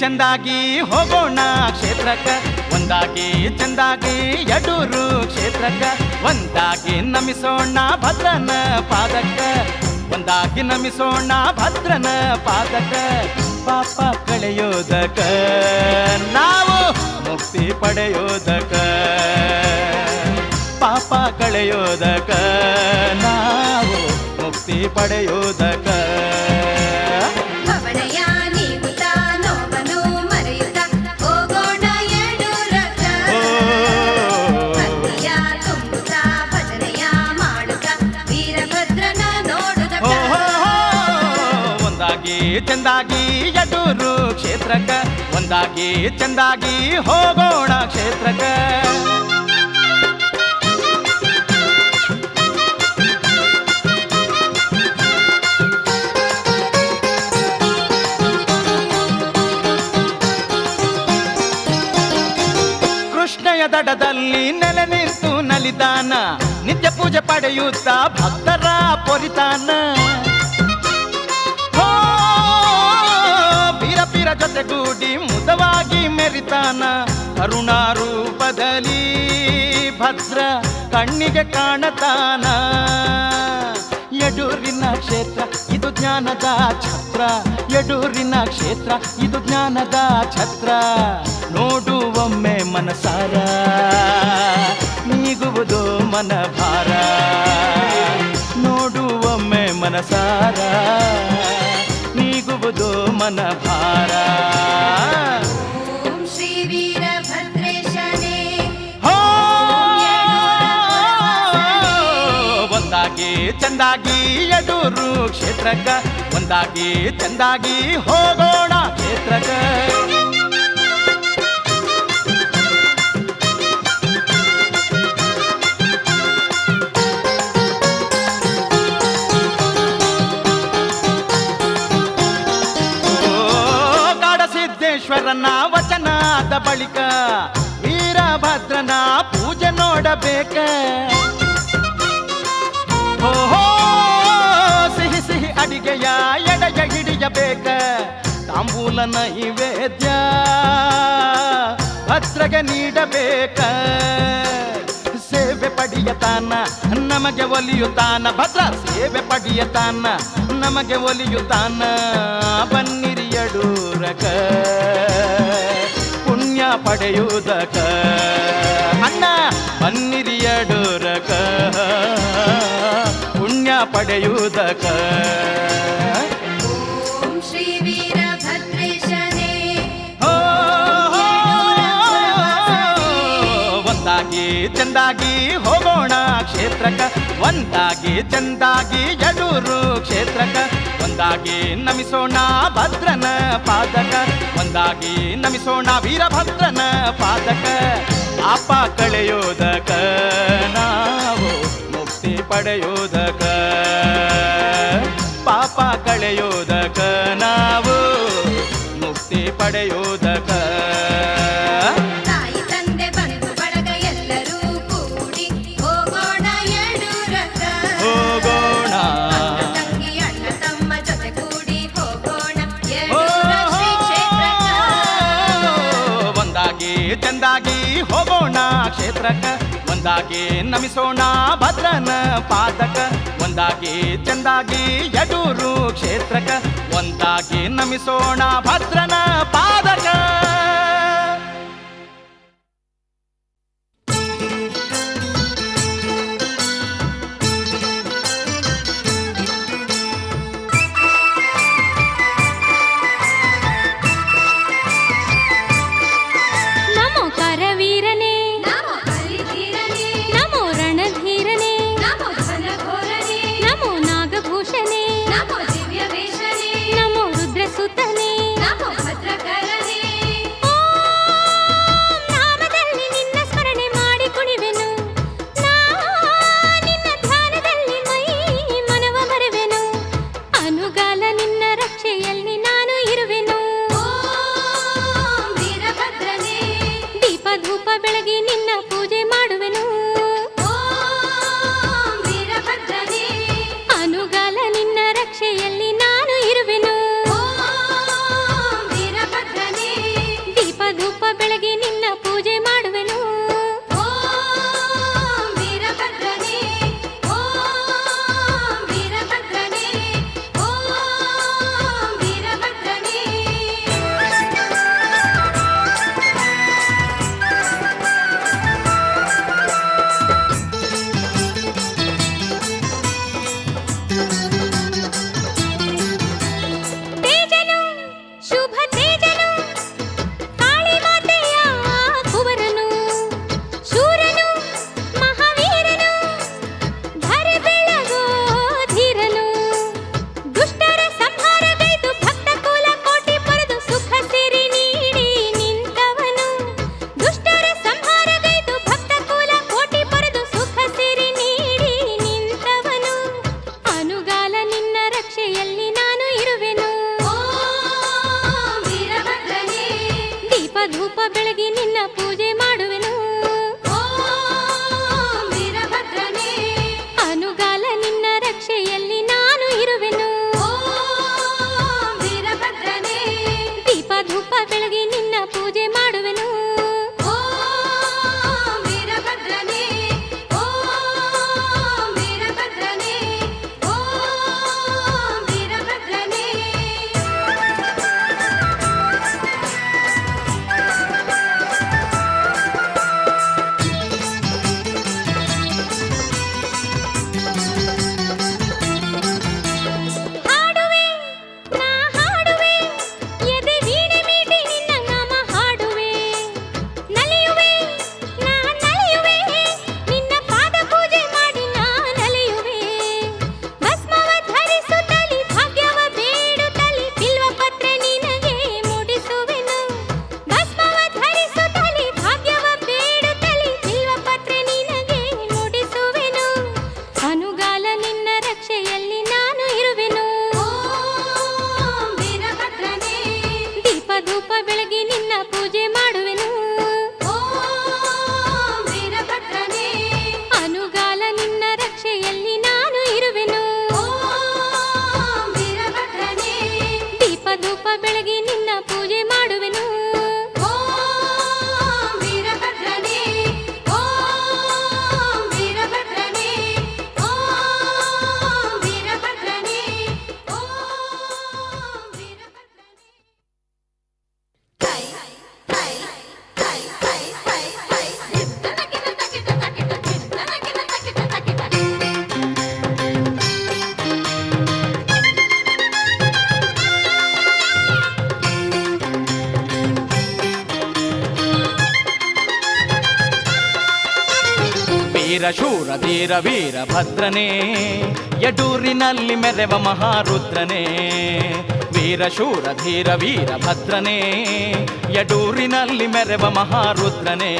ಚಂದಾಗಿ ಹೋಗೋಣ ಕ್ಷೇತ್ರಕ್ಕ, ಒಂದಾಗಿ ಚಂದಾಗಿ ಯಡೂರು ಕ್ಷೇತ್ರಕ್ಕ, ಒಂದಾಗಿ ನಮಿಸೋಣ ಭದ್ರನ ಪಾದಕ್ಕ, ಒಂದಾಗಿ ನಮಿಸೋಣ ಭದ್ರನ ಪಾದಕ್ಕ. ಪಾಪ ಕಳೆಯೋದಕ ನಾವು ಮುಕ್ತಿ ಪಡೆಯೋದಕ, ಪಾಪ ಕಳೆಯೋದಕ ನಾವು ಮುಕ್ತಿ ಪಡೆಯೋದಕ. ಚಂದಾಗಿ ಯಡೂರು ಕ್ಷೇತ್ರಕ್ಕ, ಒಂದಾಗಿ ಚಂದಾಗಿ ಹೋಗೋಣ ಕ್ಷೇತ್ರಕ್ಕ. ಕೃಷ್ಣಯ ದಡದಲ್ಲಿ ನೆಲೆ ನಿಂತು ನಲಿದಾನ, ನಿತ್ಯ ಪೂಜೆ ಪಡೆಯುತ್ತಾ ಭಕ್ತರ ಪೊರಿತಾನ. ಬೀರ ಜೊತೆಗೂಡಿ ಮುದವಾಗಿ ಮೆರಿತಾನ, ಕರುಣಾ ರೂಪದಲ್ಲಿ ಭದ್ರ ಕಣ್ಣಿಗೆ ಕಾಣತಾನ. ಯಡೂರಿನ ಕ್ಷೇತ್ರ ಇದು ಜ್ಞಾನದ ಛತ್ರ, ಯಡೂರಿನ ಕ್ಷೇತ್ರ ಇದು ಜ್ಞಾನದ ಛತ್ರ. ನೋಡುವೊಮ್ಮೆ ಮನಸಾರ ನೀಗುವುದು ಮನಭಾರ, ನೋಡುವೊಮ್ಮೆ ಮನಸಾರ ನೀಗುವುದು ಮನಭಾರ. ಓಂ ಶ್ರೀ ವೀರಭದ್ರೇಶನೇ ಒಂದಾಗಿ ಚಂದಾಗಿ ಯಡೂರು ಕ್ಷೇತ್ರಕ್ಕ, ಒಂದಾಗಿ ಚಂದಾಗಿ ಹೋಗೋಣ ಕ್ಷೇತ್ರಕ್ಕ. ಈಶ್ವರನ ವಚನಾದ ಬಳಿಕ ವೀರಭದ್ರನ ಪೂಜೆ ನೋಡಬೇಕ. ಓಹೋ ಸಿಹಿ ಸಿಹಿ ಅಡಿಗೆಯ ಎಡೆಯ ಹಿಡಿಯಬೇಕ, ತಾಂಬೂಲ ನೈವೇದ್ಯ ಭದ್ರಗೆ ನೀಡಬೇಕ. ಸೇವೆ ಪಡೆಯತಾನ ನಮಗೆ ಒಲಿಯುತ್ತಾನ ಭದ್ರ, ಸೇವೆ ಪಡೆಯತಾನ ನಮಗೆ ಒಲಿಯುತ್ತಾನ. ಬನ್ನಿರಿ ಯಡೂರಕ ಪುಣ್ಯ ಪಡೆಯುವುದಕ, ಅಣ್ಣ ಬನ್ನಿರಿ ಯಡೂರಕ ಪುಣ್ಯ ಪಡೆಯುವುದಕ. ಓಂ ಶ್ರೀ ವೀರಭದ್ರೇಶನೇ ಒಂದಾಗಿ ಚಂದಾಗಿ ಹೋಗೋಣ ಕ್ಷೇತ್ರಕ್ಕ, ಒಂದಾಗಿ ಚಂದಾಗಿ ಯಡೂರು ಕ್ಷೇತ್ರಕ್ಕ, ಒಂದಾಗಿ ನಮಿಸೋಣ ಭದ್ರನ ಪಾದಕ, ಒಂದಾಗಿ ನಮಿಸೋಣ ವೀರಭದ್ರನ ಪಾದಕ. ಪಾಪ ಕಳೆಯೋದಕ ನಾವು ಮುಕ್ತಿ ಪಡೆಯೋದಕ, ಪಾಪ ಕಳೆಯೋದಕ ನಾವು ಮುಕ್ತಿ ಪಡೆಯೋದಕ. ತಾಯಿ ತಂದೆ ಬಂಧು ಬಳಗ ಎಲ್ಲರೂ ಕೂಡಿ ಹೋಗೋಣ ಯಡೂರಕ್ಕ, ಹೋಗೋಣ ತಂಗಿ ಅಣ್ಣ ತಮ್ಮ ಜೊತೆ ಕೂಡಿ ಹೋಗೋಣ ಯಡೂರ ಶ್ರೀ ಕ್ಷೇತ್ರಕ್ಕ. ಒಂದಾಗಿ ಚಂದಾಗಿ ಹೋಗೋಣ ಕ್ಷೇತ್ರಕ್ಕ, ಒಂದಾಗಿ ನಮಿಸೋಣ ಭದ್ರನ ಪಾದಕ, ಒಂದಾಗಿ ಚಂದಾಗಿ ಯಡೂರು ಕ್ಷೇತ್ರಕ್ಕ, ಒಂದಾಗಿ ನಮಿಸೋಣ ಭದ್ರನ ಪಾದಕ. ನಮೋ ಕರವೀರನೇ, ನಮೋ ಹರಿಧೀರನೇ, ನಮೋ ರಣಧೀರನೇ, ನಮೋ ಘನಘೋರನೇ, ನಮೋ ನಾಗಭೂಷಣೇ, ನಮೋ ದಿವ್ಯ ವೇಷನೇ, ನಮೋ ರುದ್ರಸುತನೇ, ನಮೋ ಭದ್ರಕರನೇ. ಬೆಳಗಿ ನಿನ್ನ ಪೂಜೆ ಮಾಡುವೆನು. ಓಂ ವೀರಭದ್ರನೇ ಓಂ ವೀರಭದ್ರನೇ ಓಂ ವೀರಭದ್ರನೇ. ತೇಜನು ಶುಭ ತೇಜನು ಕಾಳಿ ಮಾತೆಯ ಕುವರನು ಶೂರನು ಮಹಾವೀರನು ಧರೆ ಬೆಳಗೋ ಧೀರನು ದುಷ್ಟರ ಸಂಹಾರಗೈದು ಭಕ್ತ ಕುಲ ಕೋಟಿ ಪೊರೆದು ಸುಖ ಸಿರಿ ನೀಡಿ ನಿಂತವನು. ದುಷ್ಟರ ಸಂಹಾರಗೈದು ಭಕ್ತ ಕುಲ ಕೋಟಿ ಪೊರೆದು ಸುಖ ಸಿರಿ ನೀಡಿ ನಿಂತವನು. ಅನುಗಾಲ ನಿನ್ನ ರಕ್ಷೆಯಲ್ಲಿ ನಾನು ಇರುವೆನು. ಓಂ ವೀರಭದ್ರನೇ ದೀಪ ಧೂಪ ಬೆಳಗಿ ನಿನ್ನ ಪೂಜೆ ಮಾಡುವೆನು. ಓಂ ವೀರಭದ್ರನೇ ಅನುಗಾಲ ನಿನ್ನ ರಕ್ಷೆಯಲ್ಲಿ ನಾನು ಇರುವೆನು. ಓಂ ವೀರಭದ್ರನೇ ದೀಪ ಧೂಪ ಬೆಳಗಿ ನಿನ್ನ ಪೂಜೆ ಮಾಡುವೆನು. ಓಂ ವೀರಭದ್ರನೇ ಓಂ ವೀರಭದ್ರನೇ ಓಂ ವೀರಭದ್ರನೇ. ಹಾಡುವೆ ನಾ ಹಾಡುವೆ ಎದೆ ವೀಣೆ ಮೀಟಿ ನಿನ್ನ ನಾಮ ಹಾಡುವೆ. ನಲಿಯುವೆ ನಾ ನಲಿಯುವೆ ನಿನ್ನ ಪಾದ ಪೂಜೆ ಮಾಡಿ ನಾ ನಲಿಯುವೆ. ಭಸ್ಮವ ಧರಿಸುತ್ತಲಿ ಭಾಗ್ಯವ ಬೇಡುತ್ತಲಿ ಬಿಲ್ವ ಪತ್ರೆ ನಿನಗೆ ಮುಡಿಸುವೆನು. ಭಸ್ಮವ ಧರಿಸುತ್ತಲಿ ಭಾಗ್ಯವ ಬೇಡುತ್ತಲಿ ಬಿಲ್ವ ಪತ್ರೆ ನಿನಗೆ ಮುಡಿಸುವೆನು. ಅನುಗಾಲ ನಿನ್ನ ರಕ್ಷೆಯಲ್ಲಿ ನಾನು ಇರುವೆನು. ಓಂ ವೀರಭದ್ರನೇ ದೀಪ ಧೂಪ ಬೆಳಗಿ ನಿನ್ನ ಪೂಜೆ ಮಾಡುವೆನು. ಓಂ ವೀರಭದ್ರನೇ ಅನುಗಾಲ ನಿನ್ನ ರಕ್ಷೆಯಲ್ಲಿ ನಾನು ಇರುವೆನು. ಓಂ ವೀರಭದ್ರನೇ ದೀಪ ಧೂಪ ಬೆಳಗಿ ನಿನ್ನ ಪೂಜೆ ಮಾಡುವೆನು. ಓಂ ವೀರಭದ್ರನೇ ಓಂ ವೀರಭದ್ರನೇ ಓಂ ವೀರಭದ್ರನೇ ಓಂ ವೀರಭದ್ರನೇ. ಹೈ ಹೈ ಹೈ ಹೈ ಹೈ ಹೈ ತಕಿಟ ತಕಿಟ ತಕಿಟ ತಕಿಟ ತಕಿಟ ತಕಿಟ. ವೀರ ಶೂರ ಧೀರ ವೀರಭದ್ರನೇ ಯಡೂರಿನಲ್ಲಿ ಮೆರೆವ ಮಹಾರುದ್ರನೇ. ವೀರ ಶೂರ ಧೀರ ವೀರಭದ್ರನೇ ಯಡೂರಿನಲ್ಲಿ ಮೆರೆವ ಮಹಾರುದ್ರನೇ.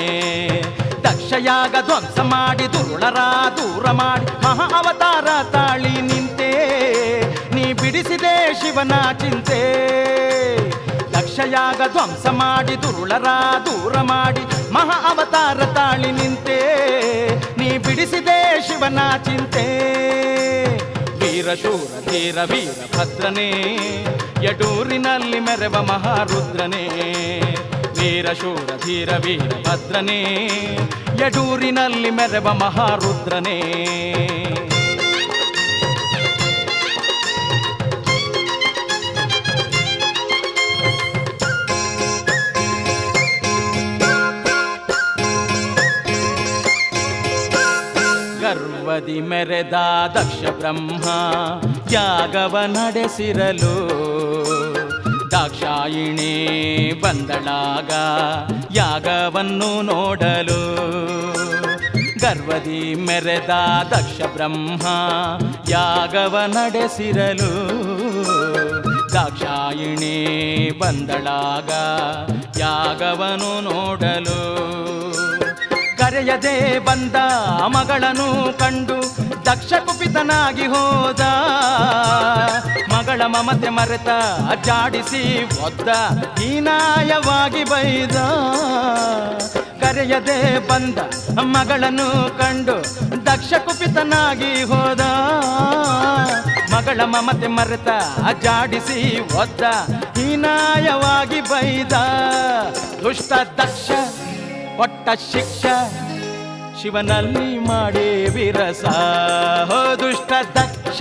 ದಕ್ಷಯಾಗ ಧ್ವಂಸ ಮಾಡಿ ದುರುಳರ ದೂರ ಮಾಡಿ ಮಹಾ ಅವತಾರ ತಾಳಿ ನಿಂತೆ ನೀ ಬಿಡಿಸಿದೆ ಶಿವನ ಚಿಂತೆ. ದಕ್ಷಯಾಗ ಧ್ವಂಸ ಮಾಡಿ ದುರುಳರ ದೂರ ಮಾಡಿ ಮಹಾ ಅವತಾರ ತಾಳಿ ನಿಂತೆ ನೀ ಬಿಡಿಸಿದೆ ಶಿವನ ಚಿಂತೆ. ವೀರ ಶೂರ ಧೀರ ವೀರಭದ್ರನೇ ಯಡೂರಿನಲ್ಲಿ ಮೆರೆವ ಮಹಾರುದ್ರನೇ. ವೀರ ಶೂರ ಧೀರ ವೀರಭದ್ರನೇ ಯಡೂರಿನಲ್ಲಿ ಮೆರೆವ ಮಹಾರುದ್ರನೇ. ಗರ್ವದಿ ಮೆರೆದ ದಕ್ಷ ಬ್ರಹ್ಮ ಯಾಗವ ನಡೆಸಿರಲು ದಾಕ್ಷಾಯಿಣಿ ಬಂದಳಾಗ ಯಾಗವನ್ನು ನೋಡಲು. ಗರ್ವದಿ ಮೆರೆದ ದಕ್ಷ ಬ್ರಹ್ಮ ಯಾಗವ ನಡೆಸಿರಲು ದಾಕ್ಷಾಯಿಣಿ ಬಂದಳಾಗ ಯಾಗವನು ನೋಡಲು. ಕರೆಯದೆ ಬಂದ ಮಗಳನ್ನು ಕಂಡು ದಕ್ಷ ಕುಪಿತನಾಗಿ ಹೋದ. ಮಗಳ ಮಮತೆ ಮರೆತ ಜಾಡಿಸಿ ಒದ್ದ ಹೀನಾಯವಾಗಿ ಬೈದ. ಕರೆಯದೆ ಬಂದ ಮಗಳನ್ನು ಕಂಡು ದಕ್ಷ ಕುಪಿತನಾಗಿ ಹೋದ. ಮಗಳ ಮಮತೆ ಮರೆತ ಜಾಡಿಸಿ ಒದ್ದ ಹೀನಾಯವಾಗಿ ಬೈದ. ದುಷ್ಟ ದಕ್ಷ ಕೊಟ್ಟ ಶಿಕ್ಷ ಶಿವನಲ್ಲಿ ಮಾಡೇ ವಿರಸ. ಹೋ ದುಷ್ಟ ದಕ್ಷ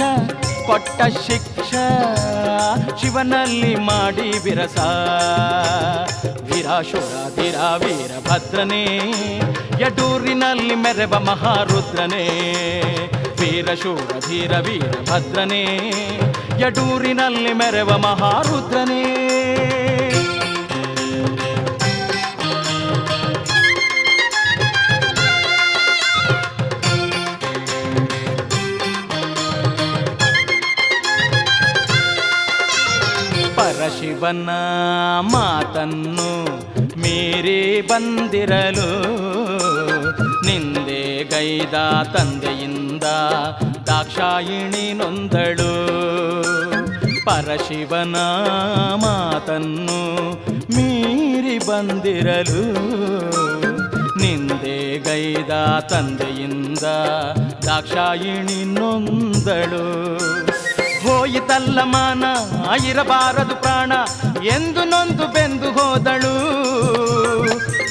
ಕೊಟ್ಟ ಶಿಕ್ಷ ಶಿವನಲ್ಲಿ ಮಾಡಿ ವಿರಸ. ವೀರಾಶುರ ಧೀರ ವೀರಭದ್ರನೇ ಯಡೂರಿನಲ್ಲಿ ಮೆರೆವ ಮಹಾರುದ್ರನೇ. ವೀರಶೂರ ಧೀರ ವೀರಭದ್ರನೇ ಯಡೂರಿನಲ್ಲಿ ಮೆರೆವ ಮಹಾರುದ್ರನೇ. ಪರಶಿವನ ಮಾತನ್ನು ಮೀರಿ ಬಂದಿರಲು ನಿಂದೆ ಗೈದ ತಂದೆಯಿಂದ ದಾಕ್ಷಾಯಿಣಿ ನೊಂದಳು. ಪರಶಿವನ ಮಾತನ್ನು ಮೀರಿ ಬಂದಿರಲು ನಿಂದೆ ಗೈದ ತಂದೆಯಿಂದ ದಾಕ್ಷಾಯಿಣಿ ನೊಂದಳು. ಹೋಯಿತಲ್ಲ ಮಾನ ಇರಬಾರದು ಪ್ರಾಣ ಎಂದು ನೊಂದು ಬೆಂದು ಹೋದಳು.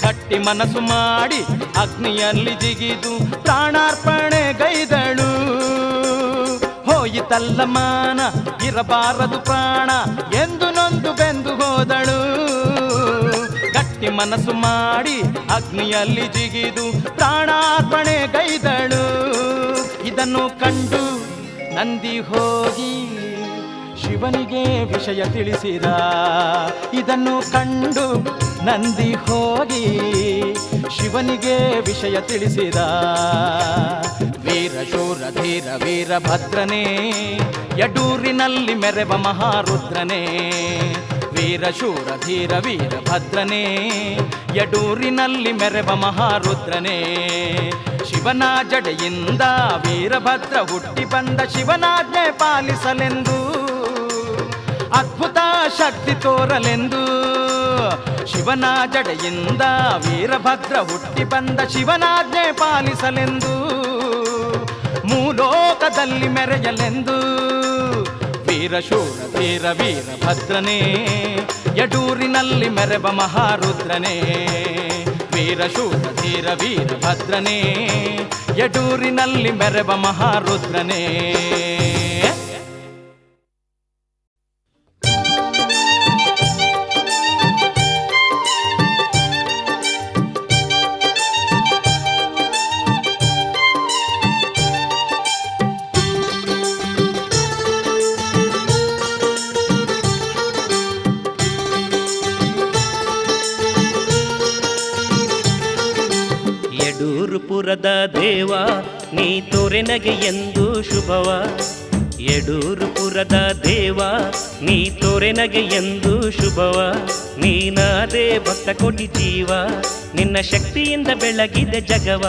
ಗಟ್ಟಿ ಮನಸ್ಸು ಮಾಡಿ ಅಗ್ನಿಯಲ್ಲಿ ಜಿಗಿದು ಪ್ರಾಣಾರ್ಪಣೆ ಗೈದಳು. ಹೋಯಿತಲ್ಲ ಮಾನ ಇರಬಾರದು ಪ್ರಾಣ ಎಂದು ನೊಂದು ಬೆಂದು ಹೋದಳು. ಗಟ್ಟಿ ಮನಸ್ಸು ಮಾಡಿ ಅಗ್ನಿಯಲ್ಲಿ ಜಿಗಿದು ಪ್ರಾಣಾರ್ಪಣೆ ಗೈದಳು. ಇದನ್ನು ಕಂಡು ನಂದಿ ಹೋಗಿ ಶಿವನಿಗೆ ವಿಷಯ ತಿಳಿಸಿದ. ಇದನ್ನು ಕಂಡು ನಂದಿ ಹೋಗಿ ಶಿವನಿಗೆ ವಿಷಯ ತಿಳಿಸಿದ. ವೀರಶೂರ ಧೀರ ವೀರಭದ್ರನೇ ಯಡೂರಿನಲ್ಲಿ ಮೆರೆವ ಮಹಾರುದ್ರನೇ. ವೀರಶೂರ ಧೀರ ವೀರಭದ್ರನೇ ಯಡೂರಿನಲ್ಲಿ ಮೆರೆವ ಮಹಾರುದ್ರನೇ. ಶಿವನ ಜಡೆಯಿಂದ ವೀರಭದ್ರ ಹುಟ್ಟಿ ಬಂದ ಶಿವನಾಜ್ಞೆ ಪಾಲಿಸಲೆಂದು ಅದ್ಭುತ ಶಕ್ತಿ ತೋರಲೆಂದು. ಶಿವನ ಜಡೆಯಿಂದ ವೀರಭದ್ರ ಹುಟ್ಟಿ ಬಂದ ಶಿವನಾಜ್ಞೆ ಪಾಲಿಸಲೆಂದು ಮೂಲೋಕದಲ್ಲಿ ಮೆರೆಯಲೆಂದು. ವೀರಶೂರ ಧೀರ ವೀರಭದ್ರನೇ ಯಡೂರಿನಲ್ಲಿ ಮೆರೆವ ಮಹಾರುದ್ರನೇ. ವೀರಶೂರ ಧೀರ ವೀರಭದ್ರನೇ ಯಡೂರಿನಲ್ಲಿ ಮೆರೆವ ಮಹಾರುದ್ರನೇ. ಯಡೂರುಪುರದ ದೇವ ನೀ ತೋರೆನಗೆ ಎಂದು ಶುಭವ. ಯಡೂರುಪುರದ ದೇವ ನೀ ತೋರೆನಗೆ ಎಂದು ಶುಭವ. ನೀನಾದೆ ಭಕ್ತ ಕೋಟಿ ಜೀವ ನಿನ್ನ ಶಕ್ತಿಯಿಂದ ಬೆಳಗಿದೆ ಜಗವ.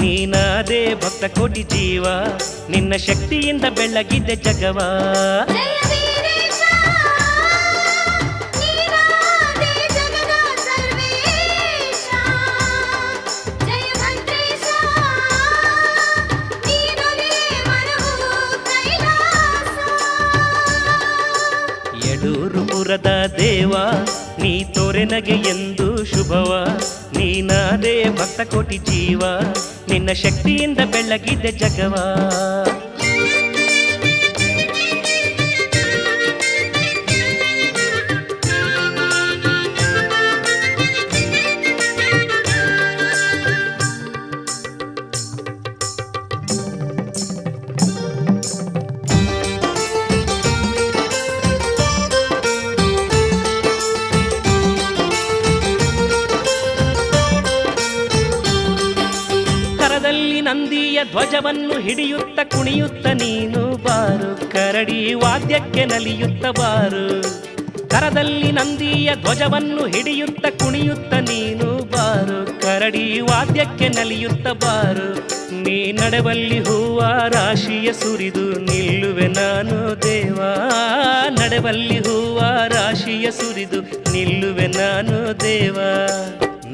ನೀನಾದೆ ಭಕ್ತ ಕೋಟಿ ಜೀವ ನಿನ್ನ ಶಕ್ತಿಯಿಂದ ಬೆಳಗಿದೆ ಜಗವ. ಜಯ ವೀರೇಶ ನೀನಾದೆ ಜಗದ ಸರ್ವೇಶ. ಜಯ ಭದ್ರೇಶ ನೀನೊಲಿ ಮನವು ಕೈಲಾಸ. ಯಡೂರುಪುರದ ದೇವ ನೀ ತೋರೆನಗೆ ಎಂದು ಶುಭವ. ನೀನಾದೆ ಭಕ್ತ ಕೋಟಿ ಜೀವ ನಿನ್ನ ಶಕ್ತಿಯಿಂದ ಬೆಳಗಿದೆ ಜಗವ. ನಂದಿಯ ಧ್ವಜವನ್ನು ಹಿಡಿಯುತ್ತ ಕುಣಿಯುತ್ತ ನೀನು ಬಾರು. ಕರಡಿ ವಾದ್ಯಕ್ಕೆ ನಲಿಯುತ್ತ ಬಾರು. ಕರದಲ್ಲಿ ನಂದಿಯ ಧ್ವಜವನ್ನು ಹಿಡಿಯುತ್ತ ಕುಣಿಯುತ್ತ ನೀನು ಬಾರು. ಕರಡಿ ವಾದ್ಯಕ್ಕೆ ನಲಿಯುತ್ತ ಬಾರು. ನೀ ನಡೆವಲ್ಲಿ ಹೂವ ರಾಶಿಯ ಸುರಿದು ನಿಲ್ಲುವೆ ನಾನು ದೇವ. ನಡೆವಲ್ಲಿ ಹೂವ ರಾಶಿಯ ಸುರಿದು ನಿಲ್ಲುವೆ ನಾನು ದೇವ.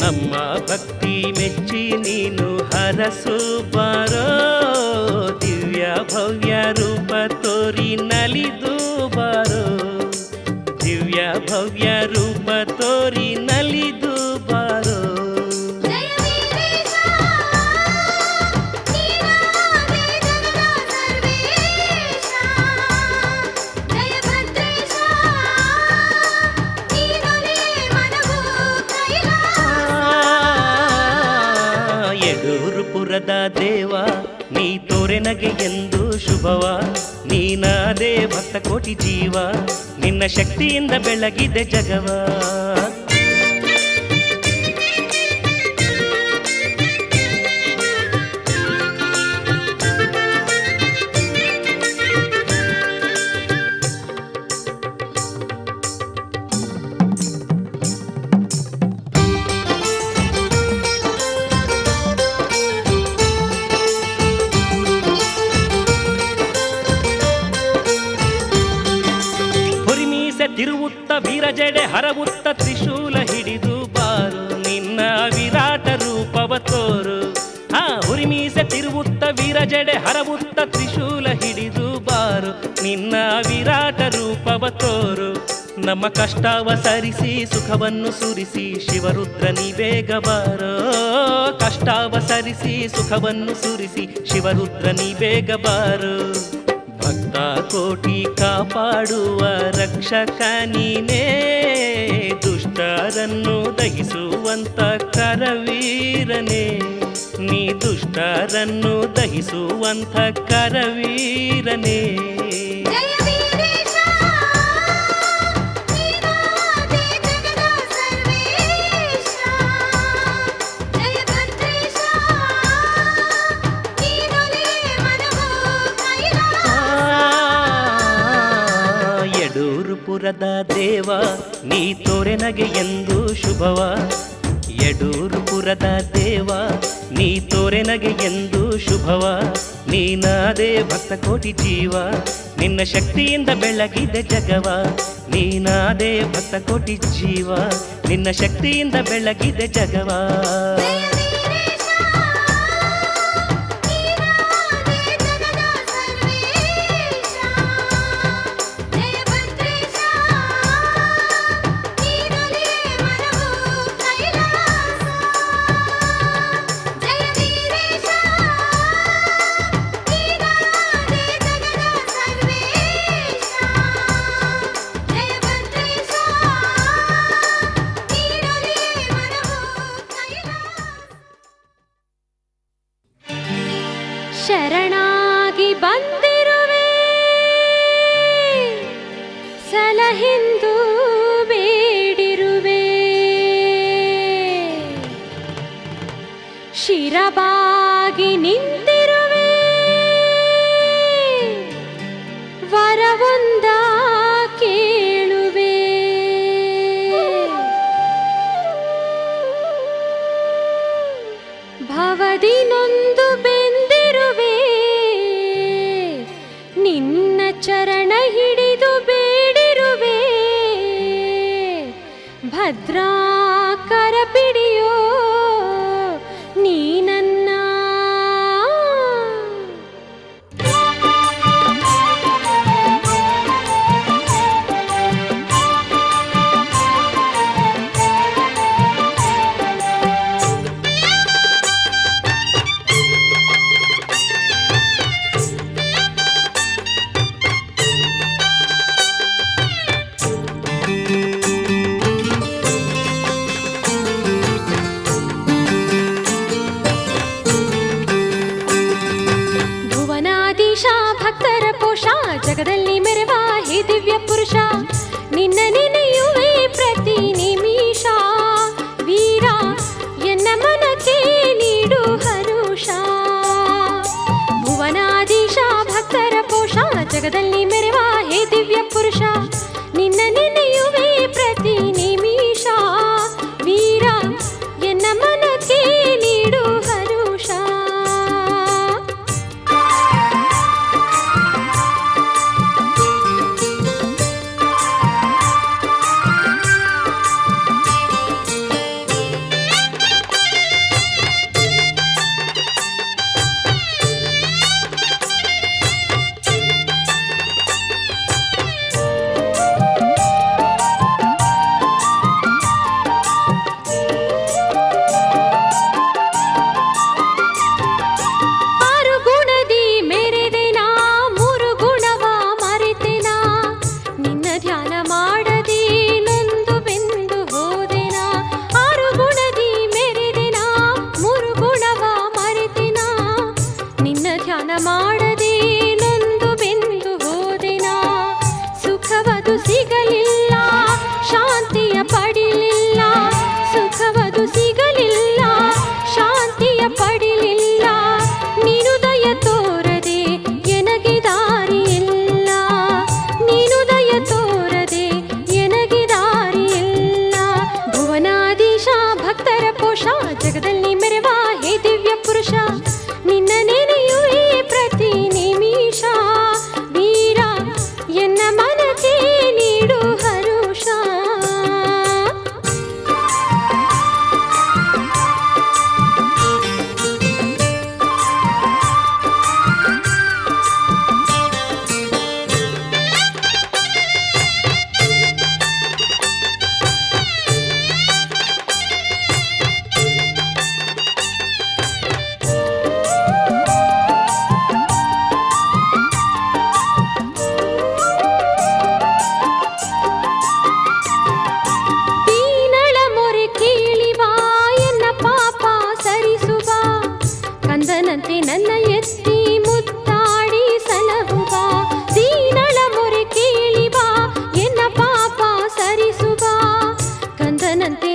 ನಮ್ಮ ಭಕ್ತಿ ಮೆಚ್ಚಿ ನೀನು ಹರಸು ಬಾರೋ. ದಿವ್ಯ ಭವ್ಯ ರೂಪ ತೋರಿ ನಲಿದು ಬಾರೋ. ದಿವ್ಯ ಭವ್ಯ ರೂಪ ತೋರಿ ನಲಿದು ಯಡೂರುಪುರದ ದೇವ ನೀ ತೋರೆ ನಗೆ ಎಂದು ಶುಭವ ನೀನಾದೇ ಭಕ್ತ ಕೋಟಿ ಜೀವ ನಿನ್ನ ಶಕ್ತಿಯಿಂದ ಬೆಳಗಿದೆ ಜಗವ ತಿರುವುತ್ತ ವೀರಜಡೆ ಹರವುತ್ತ ತ್ರಿಶೂಲ ಹಿಡಿದು ಬಾರು ನಿನ್ನ ವಿರಾಟ ರೂಪವ ತೋರು ಹುರಿಮೀಸೆ ತಿರುವುತ್ತ ವೀರಜಡೆ ಹರವುತ್ತ ತ್ರಿಶೂಲ ಹಿಡಿದು ಬಾರು ನಿನ್ನ ವಿರಾಟ ರೂಪವ ತೋರು ನಮ್ಮ ಕಷ್ಟವ ಸರಿಸಿ ಸುಖವನ್ನು ಸುರಿಸಿ ಶಿವರುದ್ರ ನೀ ಬೇಗ ಬಾರೋ ಕಷ್ಟವ ಸರಿಸಿ ಸುಖವನ್ನು ಸುರಿಸಿ ಶಿವರುದ್ರ ನೀ ಬೇಗ ಬಾರೋ ಭಕ್ತ ಕೋಟಿ ಕಾಪಾಡುವ ರಕ್ಷಕ ನೀನೇ ದುಷ್ಟರನ್ನು ದಹಿಸುವಂತ ಕರವೀರನೇ ನೀ ದುಷ್ಟರನ್ನು ದಹಿಸುವಂತ ಕರವೀರನೇ ಜಯ ವೀರೇಶ ನೀನಾದೆ ಜಗದ ಸರ್ವೇಶ ಜಯ ಭದ್ರೇಶ ನೀನೊಲೆ ಮನವೋ ಯಡೂರುಪುರದ ದೇವ ನೀ ತೋರೆ ನಗೆ ಎಂದು ಶುಭವ ಯಡೂರುಪುರದ ದೇವ ನೀ ತೋರೆ ನಗೆ ಎಂದು ಶುಭವ ನೀನಾದೇ ಭಕ್ತ ಕೋಟಿ ಜೀವ ನಿನ್ನ ಶಕ್ತಿಯಿಂದ ಬೆಳಗಿದೆ ಜಗವ ನೀನಾದೇ ಭಕ್ತ ಕೋಟಿ ಜೀವ ನಿನ್ನ ಶಕ್ತಿಯಿಂದ ಬೆಳಗಿದೆ ಜಗವ ಜಯ ವೀರೇಶ ನೀನಾದೆ ಜಗದ ಸರ್ವೇಶ ಜಯ ಭದ್ರೇಶ ನೀನೊಲೆ ಮನವೋ ಕೈಲಾಸ ಜಯ ವೀರೇಶ ನೀನಾದೆ ಜಗದ ಸರ್ವೇಶ ಜಯ ಭದ್ರೇಶ ನೀನೊಲೆ ಮನವೋ ಕೈಲಾಸ ಶರಣಾಗಿ ಬಂದಿರುವೆ ಸಲಹಿಂದು ಬೇಡಿರುವೆ ಶಿರಬಾಗಿ ನಿಂತಿರುವೆ ವರವೊಂದ ಕೇಳುವೆ ಭವದಿ ನೊಂದು ಬೆಂದಿರುವೆ ನಿನ್ನ ಚರಣ ಹಿಡಿದು ಬೇಡಿರುವೆ ಭದ್ರಾಕರ ಪಿಡಿಯೋ ನೀನನ್ನ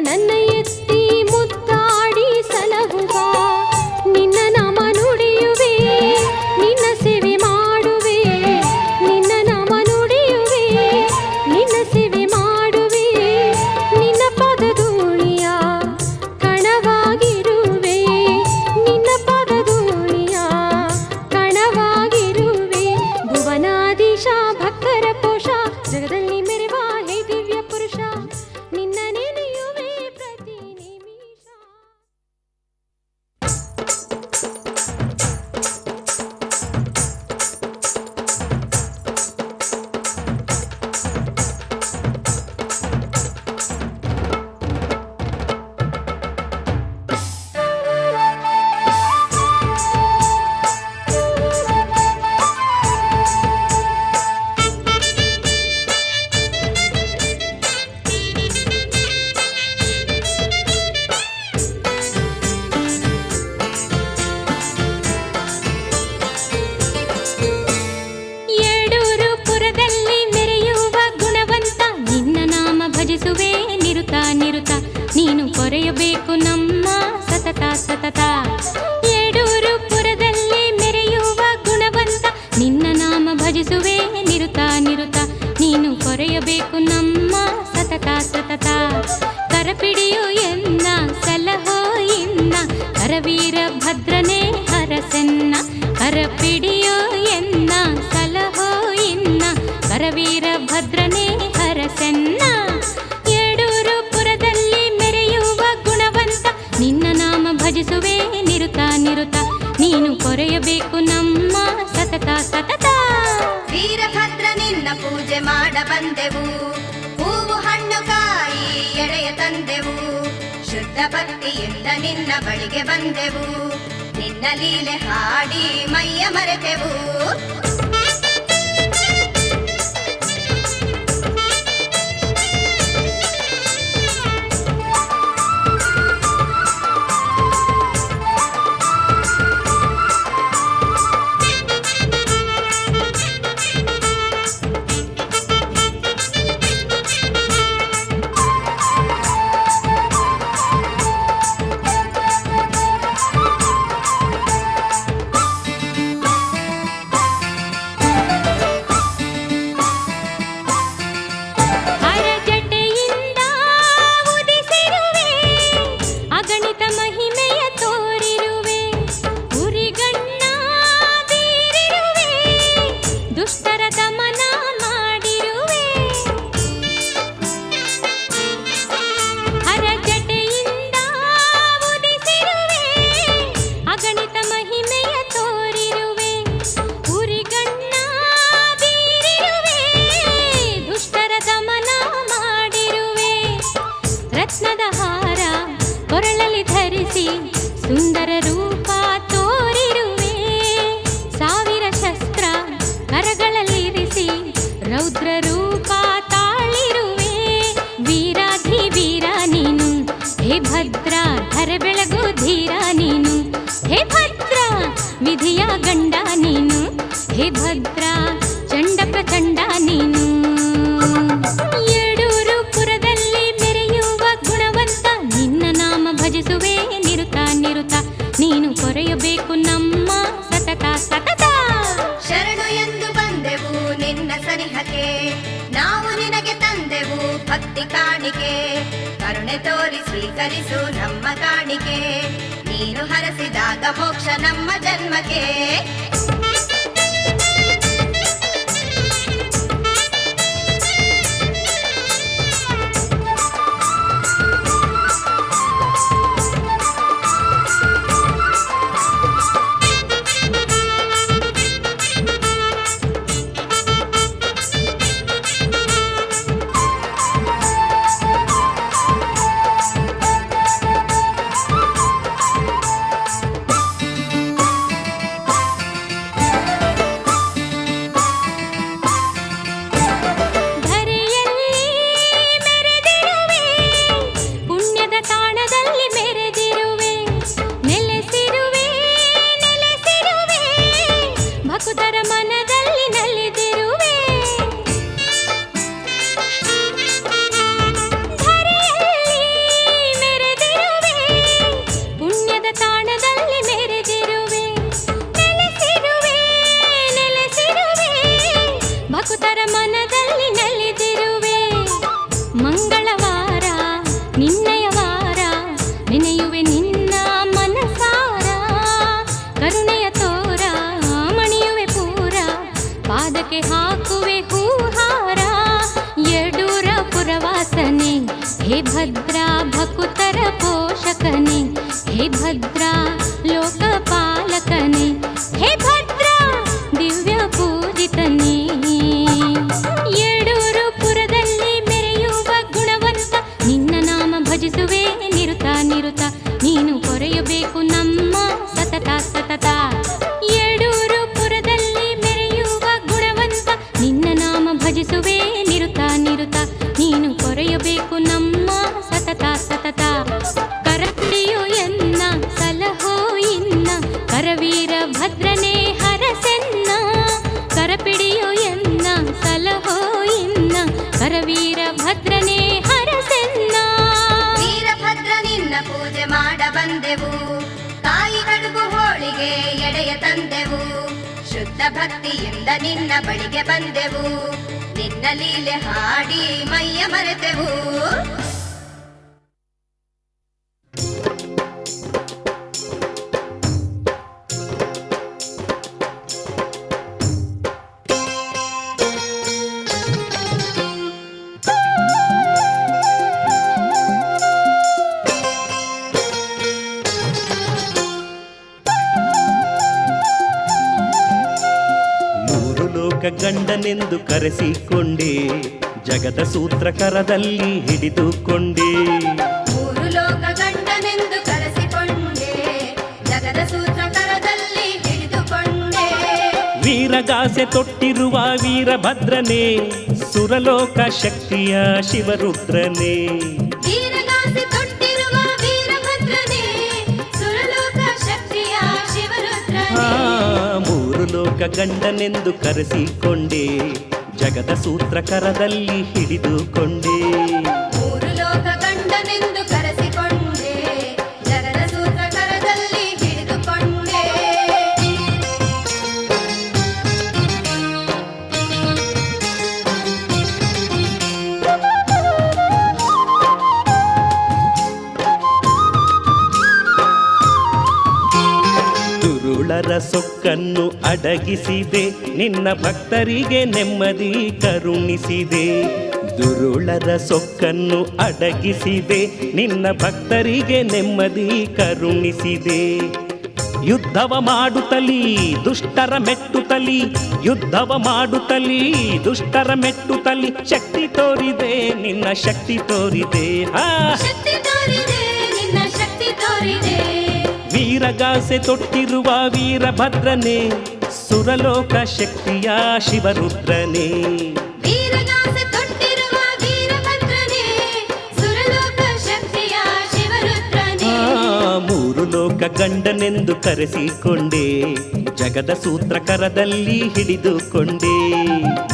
ನನ್ನ ಎತ್ತಿ ಮುತ್ತಾಡಿ ಸಲಹುವ ನಿನ್ನ ನಾಮ ನುಡಿಯುವೆ ನಿನ್ನ ಸೇವೆ ಮಾಡುವೆ ನಿನ್ನ ನಾಮ ನುಡಿಯುವೆ ನಿನ್ನ ಸೇವೆ ಮಾಡುವೆ ನಿನ್ನ ಪಾದಧೂಳಿಯ ಕಣವಾಗಿರುವೆ ನಿನ್ನ ಪಾದಧೂಳಿಯ ಕಣವಾಗಿರುವೆ ಭುವನಾಧೀಶ ಭಕ್ತರ ಪೋಷ ಜಗದಲ್ಲಿ ಮೆರೆವ ಹೇ ದಿವ್ಯ ಪುರುಷ ನಿನ್ನ ನೆನೆಯುವೆ ಪ್ರತಿ ನಿಮಿಷ. ಯಡೂರು ಪುರದಲ್ಲಿ ಮೆರೆಯುವ ಗುಣವಂತ ನಿನ್ನ ನಾಮ ಭಜಿಸುವೆ ನಿರುತ ನಿರುತ ನೀನು ಕೊರೆಯಬೇಕು ನಮ್ಮ ಸತತ ಸತತ. ಯಡೂರು ಪುರದಲ್ಲಿ ಮೆರೆಯುವ ಗುಣವಂತ ನಿನ್ನ ನಾಮ ಭಜಿಸುವೆ ನಿರುತ ನಿರುತ ನೀನು ಕೊರೆಯಬೇಕು ನಮ್ಮ ಸತತ ಸತತ. ಕರಪಿಡಿಯು ಎನ್ನ ಸಲಹೋ ಇನ್ನ ಕರವೀರ ಭದ್ರನೇ ಹರಸೆನ್ನ ಕರಪಿಡಿಯೋ ಎನ್ನ ಸಲಹೋ ಇನ್ನ ಕರವೀರ ಭದ್ರನೇ ಹರಸೆನ್ನ. ಯಡೂರು ಪುರದಲ್ಲಿ ಮೆರೆಯುವ ಗುಣವಂತ ನಿನ್ನ ನಾಮ ಭಜಿಸುವೆ ನಿರುತ ನಿರುತ ನೀನು ಕೊರೆಯಬೇಕು ನಮ್ಮ ಸತತ ಸತತ. ವೀರಭದ್ರ ನಿನ್ನ ಪೂಜೆ ಮಾಡ ಬಂದೆವು ಹೂವು ಹಣ್ಣು ಕಾಯಿ ಎಡೆಯ ತಂದೆವು ಶುದ್ಧ ಭಕ್ತಿಯಿಂದ ನಿನ್ನ ಬಳಿಗೆ ಬಂದೆವು ನಿನ್ನ ಲೀಲೆ ಹಾಡಿ ಮೈಯ ಮರೆತೆವು. ಹರಜಟೆಯಿಂದ ಉದಿಸಿರುವೆ ಅಗಣಿತ ಮಹಿಮೆಯ ತೋರಿರುವೆ ಉರಿಗಣ್ಣ ಬೀರಿರುವೆ ದುಷ್ಟರ ದಮನ ಮಾಡಿರುವೆ. ಹರಜಟೆಯಿಂದ ಉದಿಸಿರುವೆ ಅಗಣಿತ ಮಹಿಮೆಯ ತೋರಿರುವೆ ಉರಿಗಣ್ಣ ಬೀರಿರುವೆ ದುಷ್ಟರ ದಮನ ಮಾಡಿರುವೆ. ರತ್ನದ ಹಾರ ಕೊರಳಲ್ಲಿ ಧರಿಸಿ ಸುಂದರ ರೂಪ ತೋರಿರುವೆ ಸಾವಿರ ಶಸ್ತ್ರ ಕರಗಳಲ್ಲಿರಿಸಿ ರೌದ್ರ ರೂಪ ತಾಳಿರುವೆ. ವೀರಾಧಿ ವೀರ ನೀನು ಹೇ ಭದ್ರ ಧರ ಬೆಳಗು ಧೀರ ನೀನು ಹೇ ಭದ್ರ ವಿಧಿಯ ಗಂಡ ನೀನು ಹೇ ಭದ್ರ ಚಂಡ ಪ್ರಚಂಡ ನೀನು. ಯಡೂರು ಪುರದಲ್ಲಿ ಮೆರೆಯುವ ಗುಣವಂತ ನಿನ್ನ ನಾಮ ಭಜಿಸುವೆ ನಿರುತ ನಿರುತ ನೀನು ಕೊರೆಯಬೇಕು ನಮ್ಮ ಸತತ ಸತತ. ಶರಣು ಎಂದು ಬಂದೆವು ನಿನ್ನ ಸನಿಹಕ್ಕೆ ನಾವು ನಿನಗೆ ತಂದೆವು ಭಕ್ತಿ ಕಾಣಿಕೆ ಕರುಣೆ ತೋರಿ ಸ್ವೀಕರಿಸು ನಮ್ಮ ಕಾಣಿಕೆ ನೀನು ಹರಸಿದಾಗ ಮೋಕ್ಷ ನಮ್ಮ ಜನ್ಮಕ್ಕೆ. ಹೇ ಭದ್ರ ಲೋಕಪಾಲಕನೇ, ಹೇ ಭದ್ರ ದಿವ್ಯ ಪೂಜಿತನೇ. ಯಡೂರು ಪುರದಲ್ಲಿ ಮೆರೆಯುವ ಗುಣವಂತ, ನಿನ್ನ ನಾಮ ಭಜಿಸುವೆ ನಿರುತ ನಿರುತ. ನೀನು ಕೊರೆಯಬೇಕು ನಮ್ಮ ಸತತ ಸತತ. ಯಡೂರು ಪುರದಲ್ಲಿ ಮೆರೆಯುವ ಗುಣವಂತ, ನಿನ್ನ ನಾಮ ಭಜಿಸುವೆ ನಿರುತ ನಿರುತ. ನೀನು ಕೊರೆಯಬೇಕು ನಮ್ಮ ಸತತ ಸತತ. ಕರಪಿಡಿಯು ಎನ್ನ ಸಲಹೋ ಇನ್ನ, ಕರವೀರ ಭದ್ರನೇ ಹರಸೆನ್ನ. ಕರಪಿಡಿಯು ಎನ್ನ ಸಲಹೋ ಇನ್ನ, ಕರವೀರ ಭದ್ರನೇ ಹರಸೆನ್ನ. ವೀರಭದ್ರ ನಿನ್ನ ಪೂಜೆ ಮಾಡ ಬಂದೆವು, ಕಾಯಿ ಕಡುಬು ಹೋಳಿಗೆ ಎಡೆಯ ತಂದೆವು. ಶುದ್ಧ ಭಕ್ತಿಯಿಂದ ನಿನ್ನ ಬಳಿಗೆ ಬಂದೆವು, ನಿನ್ನ ಲೀಲೆ ಹಾಡಿ ಮೈಯ ಮರೆತೆವು. ಗಂಡನೆಂದು ಕರೆಸಿಕೊಂಡೆ, ಜಗದ ಸೂತ್ರಕರದಲ್ಲಿ ಹಿಡಿದುಕೊಂಡೆ. ಮೂರು ಲೋಕ ಗಂಡನೆಂದು ಕರೆಸಿಕೊಂಡೆ, ಜಗದ ಸೂತ್ರಕರದಲ್ಲಿ ಹಿಡಿದುಕೊಂಡೆ. ವೀರಗಾಸೆ ತೊಟ್ಟಿರುವ ವೀರಭದ್ರನೇ, ಸುರಲೋಕ ಶಕ್ತಿಯ ಶಿವರುದ್ರನೇ. ವೀರಗಾಸೆ ತೊಟ್ಟಿರುವ ವೀರಭದ್ರನೇ, ಸುರಲೋಕ ಶಕ್ತಿಯ ಶಿವರುದ್ರನೇ. ಮೂರು ಲೋಕ ಗಂಡನೆಂದು ಕರೆಸಿಕೊಂಡೆ, ಜಗದ ಸೂತ್ರಕರದಲ್ಲಿ ಹಿಡಿದುಕೊಂಡೆ. ಮೂರು ಲೋಕ ಗಂಡನೆಂದು ಕರೆಸಿಕೊಂಡೆ, ಜಗದ ಸೂತ್ರಕರದಲ್ಲಿ ಹಿಡಿದುಕೊಂಡೆ. ದುರುಳರ ಸೊಕ್ಕನ್ನು ಅಡಗಿಸಿದೆ, ನಿನ್ನ ಭಕ್ತರಿಗೆ ನೆಮ್ಮದಿ ಕರುಣಿಸಿದೆ. ದುರುಳರ ಸೊಕ್ಕನ್ನು ಅಡಗಿಸಿದೆ, ನಿನ್ನ ಭಕ್ತರಿಗೆ ನೆಮ್ಮದಿ ಕರುಣಿಸಿದೆ. ಯುದ್ಧವ ಮಾಡುತ್ತಲಿ ದುಷ್ಟರ ಮೆಟ್ಟುತ್ತಲಿ, ಯುದ್ಧವ ಮಾಡುತ್ತಲಿ ದುಷ್ಟರ ಮೆಟ್ಟುತ್ತಲಿ. ಶಕ್ತಿ ತೋರಿದೆ ನಿನ್ನ ಶಕ್ತಿ ತೋರಿದೆ. ಶಕ್ತಿ ತೋರಿದೆ ನಿನ್ನ ಶಕ್ತಿ ತೋರಿದೆ. ವೀರಗಾಸೆ ತೊಟ್ಟಿರುವ ವೀರಭದ್ರನೇ, ಸುರಲೋಕ ಶಕ್ತಿಯ ಶಿವರುದ್ರನೇ. ವೀರಗಾಸೆ ತೊಟ್ಟಿರುವ ವೀರಭದ್ರನೇ, ಸುರಲೋಕ ಶಕ್ತಿಯ ಶಿವರುದ್ರನೇ. ಮೂರು ಲೋಕ ಗಂಡನೆಂದು ಕರೆಸಿಕೊಂಡೆ, ಜಗದ ಸೂತ್ರಕರದಲ್ಲಿ ಹಿಡಿದುಕೊಂಡೆ.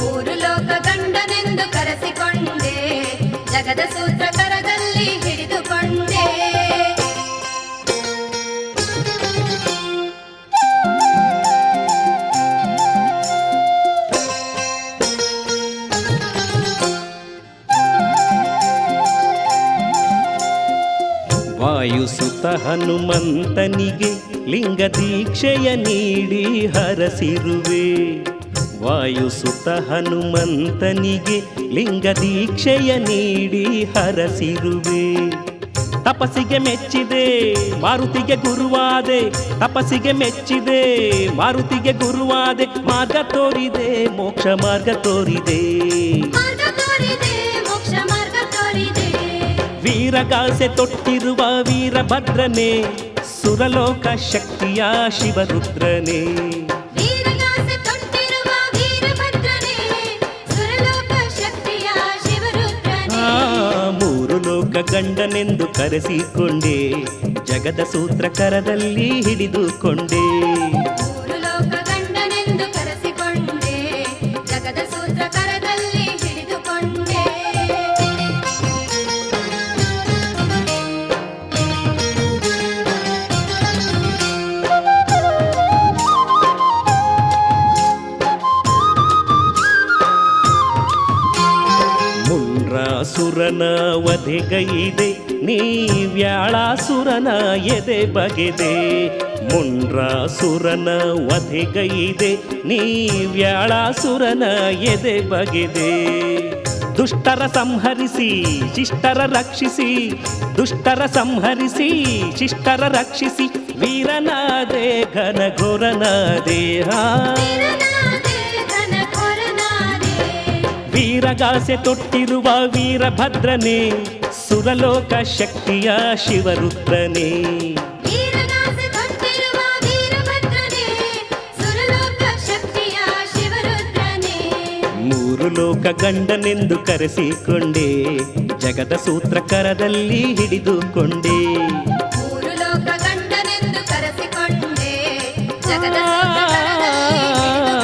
ಮೂರು ಲೋಕ ಗಂಡನೆಂದು ಕರೆಸಿಕೊಂಡೆ, ಜಗದ ಸೂತ್ರಕರದಲ್ಲಿ ಹಿಡಿದುಕೊಂಡೆ. ವಾಯುಸುತ ಹನುಮಂತನಿಗೆ ಲಿಂಗ ದೀಕ್ಷೆಯ ನೀಡಿ ಹರಸಿರುವೆ. ವಾಯುಸುತ ಹನುಮಂತನಿಗೆ ಲಿಂಗ ದೀಕ್ಷೆಯ ನೀಡಿ ಹರಸಿರುವೆ. ತಪಸ್ಸಿಗೆ ಮೆಚ್ಚಿದೆ ಮಾರುತಿಗೆ ಗುರುವಾದೆ, ತಪಸ್ಸಿಗೆ ಮೆಚ್ಚಿದೆ ಮಾರುತಿಗೆ ಗುರುವಾದೆ. ಮಾರ್ಗ ತೋರಿದೆ ಮೋಕ್ಷ ಮಾರ್ಗ ತೋರಿದೆ. ಮಾರ್ಗ ತೋರಿದೆ ಮೋಕ್ಷ ಮಾರ್ಗ ತೋರಿದೆ. ವೀರಗಾಸೆ ತೊಟ್ಟಿರುವ ವೀರಭದ್ರನೇ, ಸುರಲೋಕ ಶಕ್ತಿಯ ಶಿವರುದ್ರನೇ. ವೀರಗಾಸೆ ತೊಟ್ಟಿರುವ ವೀರಭದ್ರನೇ, ಸುರಲೋಕ ಶಕ್ತಿಯ ಶಿವರುದ್ರನೇ. ಮೂರು ಲೋಕ ಗಂಡನೆಂದು ಕರೆಸಿಕೊಂಡೆ, ಜಗದ ಸೂತ್ರಕರದಲ್ಲಿ ಹಿಡಿದುಕೊಂಡೆ. ಮೂರು ಲೋಕ ಗಂಡನೆಂದು ಕರೆಸಿಕೊಂಡೆ, ಜಗದ ಸೂತ್ರಕರದಲ್ಲಿ ಹಿಡಿದುಕೊಂಡೆ. ಸುರನ ವಧೆಗೈದೆ ನೀ ವ್ಯಾಳಾಸುರನ ಎದೆ ಬಗೆದೆ. ಮುಂಡ್ರಾಸುರನ ವಧೆಗೈದೆ ನೀ ವ್ಯಾಳಾಸುರನ ಎದೆ ಬಗೆದೆ. ದುಷ್ಟರ ಸಂಹರಿಸಿ ಶಿಷ್ಟರ ರಕ್ಷಿಸಿ, ದುಷ್ಟರ ಸಂಹರಿಸಿ ಶಿಷ್ಟರ ರಕ್ಷಿಸಿ, ವೀರನಾದೆ ಘನಘೋರನಾದೆ ವೀರಗಾಸೆ ತೊಟ್ಟಿರುವ ವೀರಭದ್ರನೇ, ಸುರಲೋಕ ಶಕ್ತಿಯ ಶಿವರುದ್ರನೇ. ಮೂರು ಲೋಕ ಗಂಡನೆಂದು ಕರೆಸಿಕೊಂಡೆ, ಜಗದ ಸೂತ್ರಕರದಲ್ಲಿ ಹಿಡಿದುಕೊಂಡೆ. ಮೂರು ಲೋಕ ಗಂಡನೆಂದು ಕರೆಸಿಕೊಂಡೆ, ಜಗದ ಸೂತ್ರಕರದಲ್ಲಿ ಹಿಡಿದುಕೊಂಡೆ.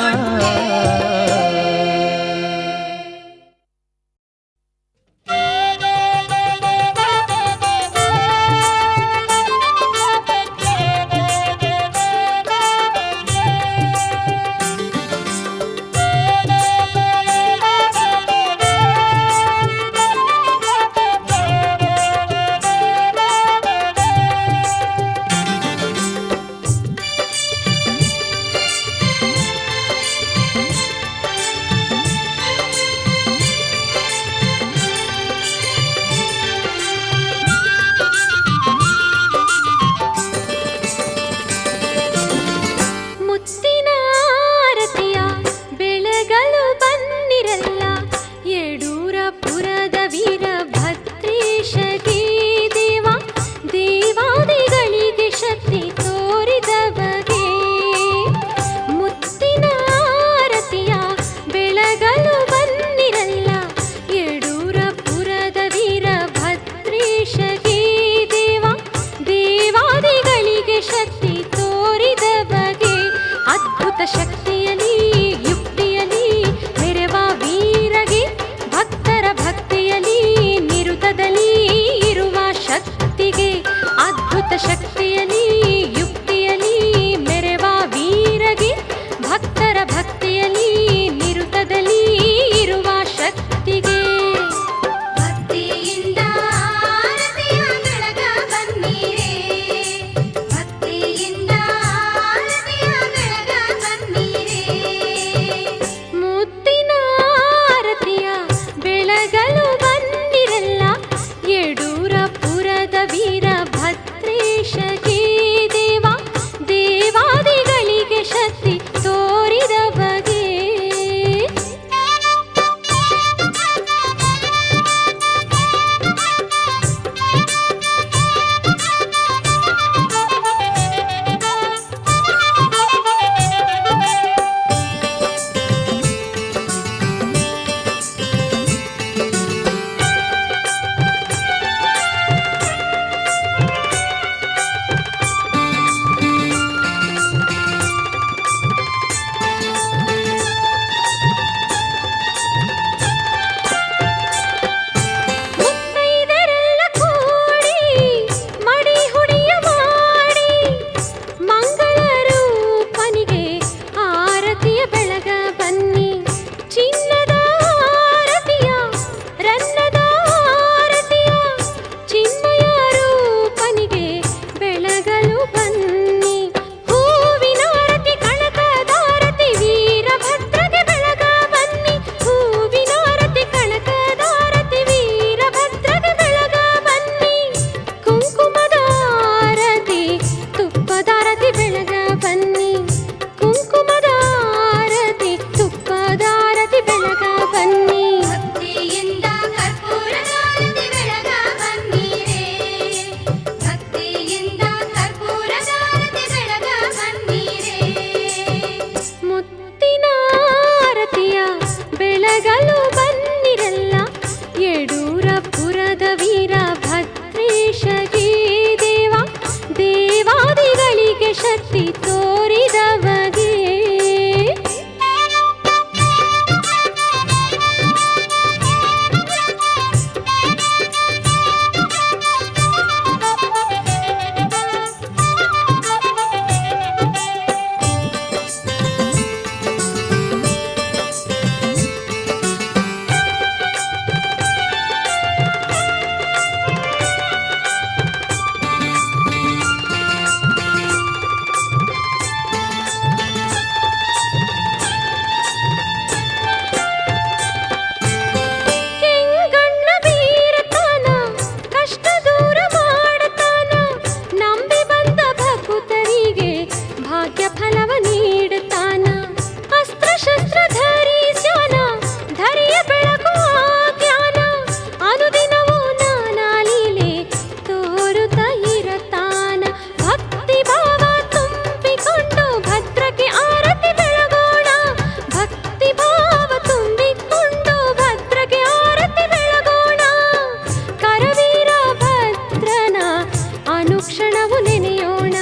ಅನುಕ್ಷಣವು ನೆನೆಯೋಣ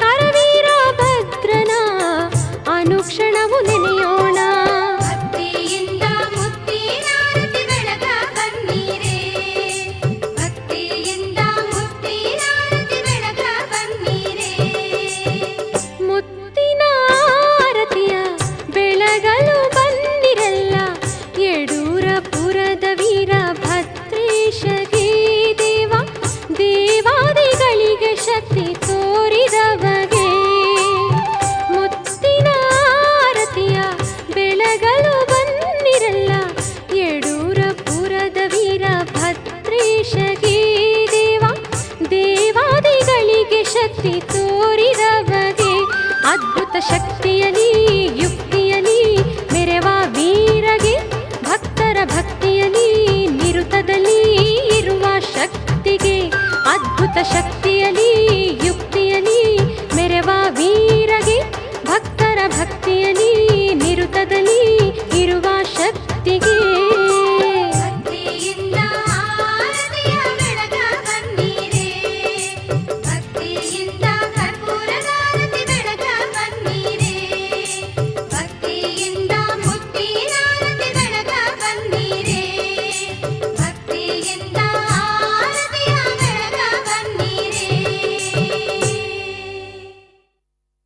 ಕರವೀರ ಭದ್ರನ ಅನುಕ್ಷಣವು ನೆನೆಯೋಣ ಭಕ್ತಿಯಿಂದ ಮುತ್ತಿನಾರತಿ ಬೆಳಗ ಬನ್ನೀರೇ ಭಕ್ತಿಯಿಂದ ಮುತ್ತಿನಾರತಿ ಬೆಳಗ ಬನ್ನೀರೇ ಮುತ್ತಿನ ಆರತಿಯ ಬೆಳಗಲು ಬಂದಿರಲ್ಲ ಯಡೂರಪುರದ ವೀರ ಭದ್ರೇಶಗೆ ದೇವಾದಿಗಳಿಗೆ ಶಕ್ತಿ ತೋರಿದವಗೆ ಮುತ್ತಿನ ಆರತಿಯ ಬೆಳಗಲು ಬಂದಿರಲ್ಲ ಯಡೂರಪುರದ ವೀರ ಭದ್ರೇಶಗೆ ದೇವಾದಿಗಳಿಗೆ ಶಕ್ತಿ ತೋರಿದವಗೆ ಅದ್ಭುತ ಶಕ್ತಿಯಲ್ಲಿ ಯುಕ್ತ